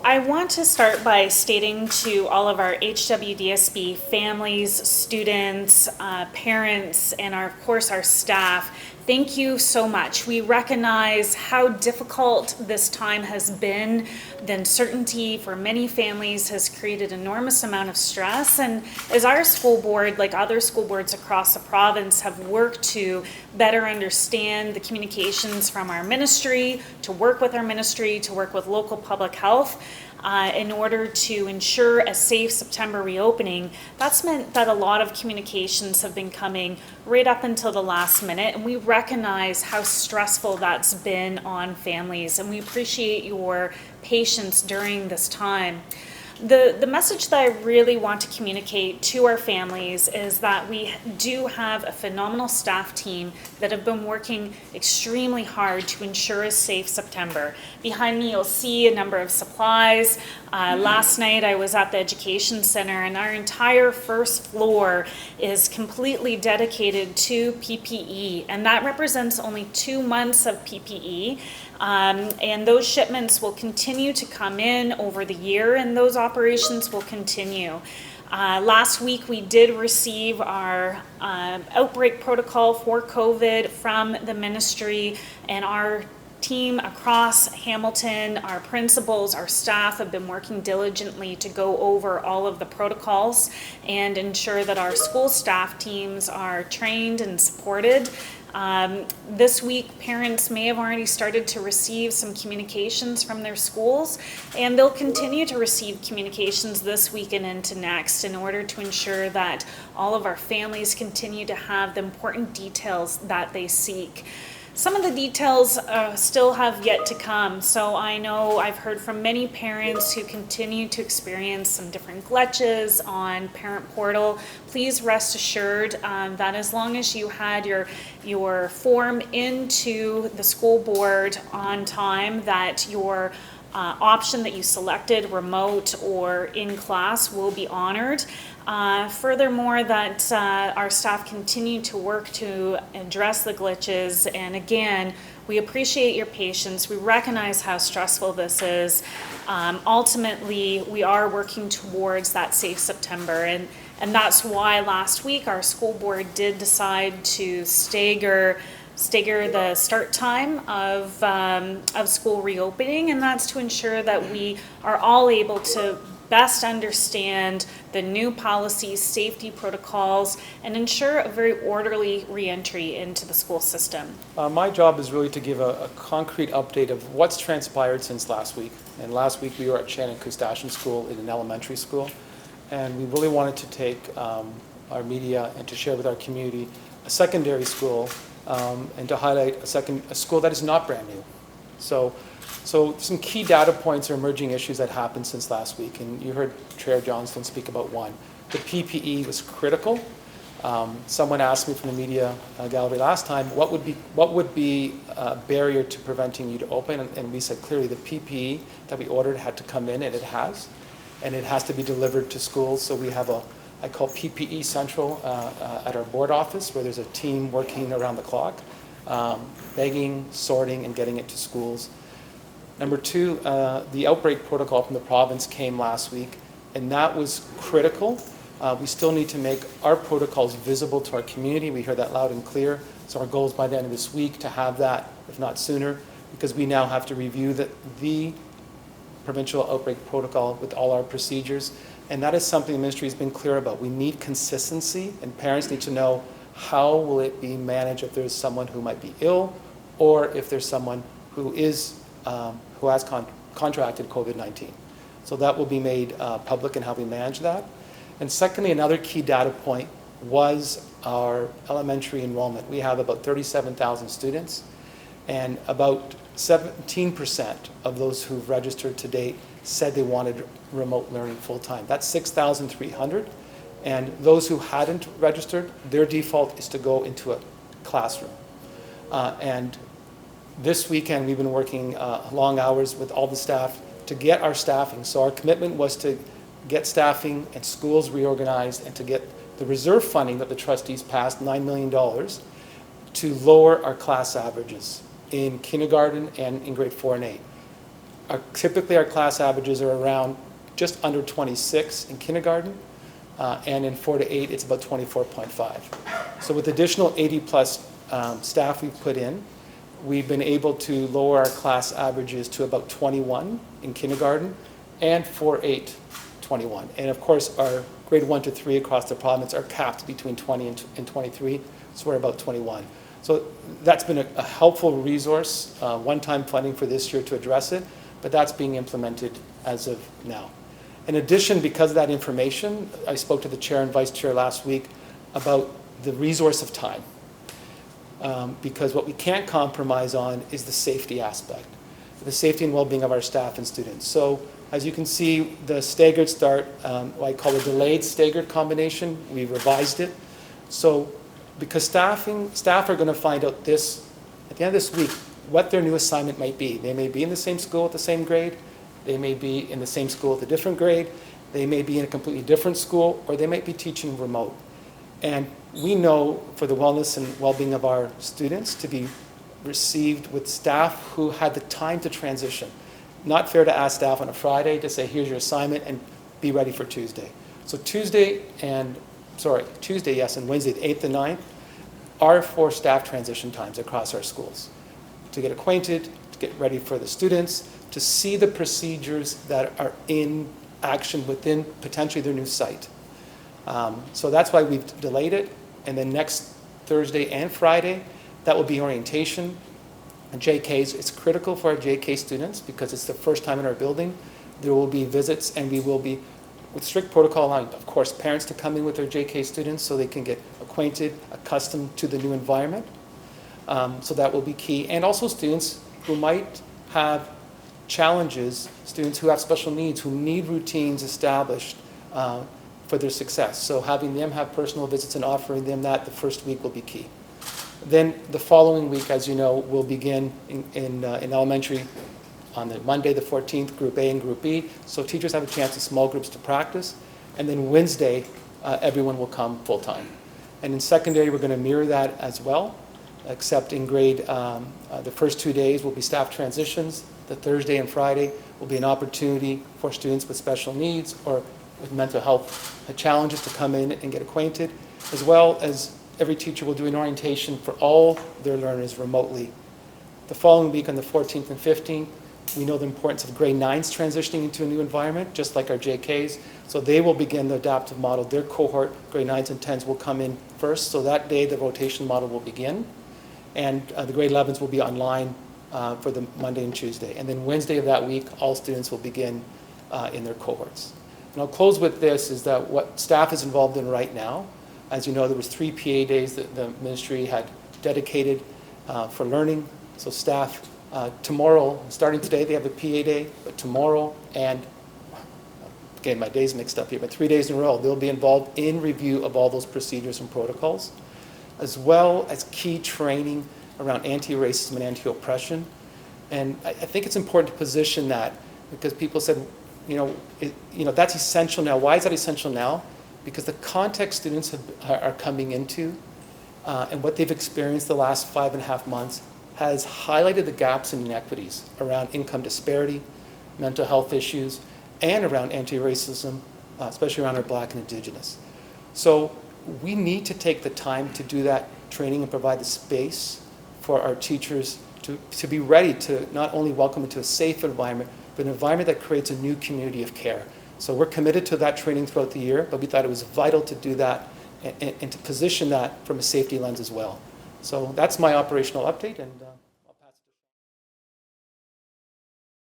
I want to start by stating to all of our HWDSB families, students, parents, and of course our staff, thank you so much. We recognize how difficult this time has been. The uncertainty for many families has created an enormous amount of stress. And as our school board, like other school boards across the province, have worked to better understand the communications from our ministry, to work with our ministry, to work with local public health, in order to ensure a safe September reopening, that's meant that a lot of communications have been coming right up until the last minute, and we recognize how stressful that's been on families, and we appreciate your patience during this time. The message that I really want to communicate to our families is that we do have a phenomenal staff team that have been working extremely hard to ensure a safe September. Behind me, you'll see a number of supplies. Last night I was at the Education Center, and our entire first floor is completely dedicated to PPE, and that represents only 2 months of PPE. And those shipments will continue to come in over the year, and those operations will continue. Last week we did receive our outbreak protocol for COVID from the ministry, and our team across Hamilton, our principals, our staff have been working diligently to go over all of the protocols and ensure that our school staff teams are trained and supported. This week, parents may have already started to receive some communications from their schools, and they'll continue to receive communications this week and into next in order to ensure that all of our families continue to have the important details that they seek. Some of the details still have yet to come, so I know I've heard from many parents who continue to experience some different glitches on Parent Portal. Please rest assured that as long as you had your form into the school board on time, that your option that you selected, remote or in class, will be honored. Furthermore, that our staff continue to work to address the glitches, and again, we appreciate your patience. We recognize how stressful this is. Ultimately, we are working towards that safe September, and that's why last week our school board did decide to stagger the start time of school reopening, and that's to ensure that we are all able to best understand the new policies, safety protocols, and ensure a very orderly re-entry into the school system. My job is really to give a concrete update of what's transpired since last week. And last week we were at Shannon Coustashian School in an elementary school, and we really wanted to take our media and to share with our community a secondary school, and to highlight a school that is not brand new. So some key data points or emerging issues that happened since last week, and you heard Chair Johnston speak about one. The PPE was critical. Someone asked me from the media gallery last time, what would be a barrier to preventing you to open? And we said clearly the PPE that we ordered had to come in, and it has. And it has to be delivered to schools. So we have I call PPE Central at our board office, where there's a team working around the clock, bagging, sorting, and getting it to schools. Number two, the outbreak protocol from the province came last week, and that was critical. We still need to make our protocols visible to our community. We heard that loud and clear. So our goal is by the end of this week to have that, if not sooner, because we now have to review the provincial outbreak protocol with all our procedures. And that is something the ministry has been clear about. We need consistency, and parents need to know how will it be managed if there's someone who might be ill, or if there's someone who has contracted COVID-19. So that will be made public in how we manage that. And secondly, another key data point was our elementary enrollment. We have about 37,000 students, and about 17% of those who've registered to date said they wanted remote learning full-time. That's 6,300. And those who hadn't registered, their default is to go into a classroom. And this weekend, we've been working long hours with all the staff to get our staffing. So our commitment was to get staffing and schools reorganized, and to get the reserve funding that the trustees passed, $9 million, to lower our class averages in kindergarten and in grade 4 and 8. Typically, our class averages are around just under 26 in kindergarten, and in 4 to 8, it's about 24.5. So with additional 80-plus staff we've put in, we've been able to lower our class averages to about 21 in kindergarten, and 4-8, 21. And of course, our grade 1 to 3 across the province are capped between 20 and 23, so we're about 21. So that's been a helpful resource, one-time funding for this year to address it, but that's being implemented as of now. In addition, because of that information, I spoke to the chair and vice chair last week about the resource of time. Because what we can't compromise on is the safety aspect, the safety and well-being of our staff and students. So as you can see, the staggered start, what I call a delayed staggered combination, we revised it. So because staff are going to find out this, at the end of this week, what their new assignment might be. They may be in the same school at the same grade, they may be in the same school at a different grade, they may be in a completely different school, or they might be teaching remote. And we know for the wellness and well-being of our students to be received with staff who had the time to transition. Not fair to ask staff on a Friday to say, here's your assignment and be ready for Tuesday. So Tuesday, and Wednesday, the 8th and 9th, are for staff transition times across our schools. To get acquainted, to get ready for the students, to see the procedures that are in action within potentially their new site. So that's why we've delayed it. And then next Thursday and Friday, that will be orientation. And JKs, it's critical for our JK students because it's the first time in our building. There will be visits, and we will be, with strict protocol, allowing, of course, parents to come in with their JK students so they can get acquainted, accustomed to the new environment. So that will be key. And also students who might have challenges, students who have special needs, who need routines established for their success. So having them have personal visits and offering them that the first week will be key. Then the following week, as you know, will begin in elementary on the Monday the 14th, Group A and Group B. So teachers have a chance in small groups to practice. And then Wednesday, everyone will come full-time. And in secondary, we're going to mirror that as well, except in grade, the first 2 days will be staff transitions. The Thursday and Friday will be an opportunity for students with special needs or with mental health challenges to come in and get acquainted, as well as every teacher will do an orientation for all their learners remotely. The following week on the 14th and 15th, we know the importance of grade 9s transitioning into a new environment, just like our JKs. So they will begin the adaptive model. Their cohort, grade 9s and 10s, will come in first. So that day, the rotation model will begin. And the grade 11s will be online for the Monday and Tuesday. And then Wednesday of that week, all students will begin in their cohorts. And I'll close with this, is that what staff is involved in right now, as you know, there was 3 PA days that the ministry had dedicated for learning. So staff, tomorrow, starting today, they have a PA day, but tomorrow and, again, my days mixed up here, but 3 days in a row, they'll be involved in review of all those procedures and protocols, as well as key training around anti-racism and anti-oppression. And I think it's important to position that, because people said, that's essential now. Why is that essential now? Because the context students are coming into and what they've experienced the last 5.5 months has highlighted the gaps and inequities around income disparity, mental health issues, and around anti-racism, especially around our Black and Indigenous. So we need to take the time to do that training and provide the space for our teachers to be ready to not only welcome into a safe environment, but an environment that creates a new community of care. So we're committed to that training throughout the year, but we thought it was vital to do that and to position that from a safety lens as well. So that's my operational update, and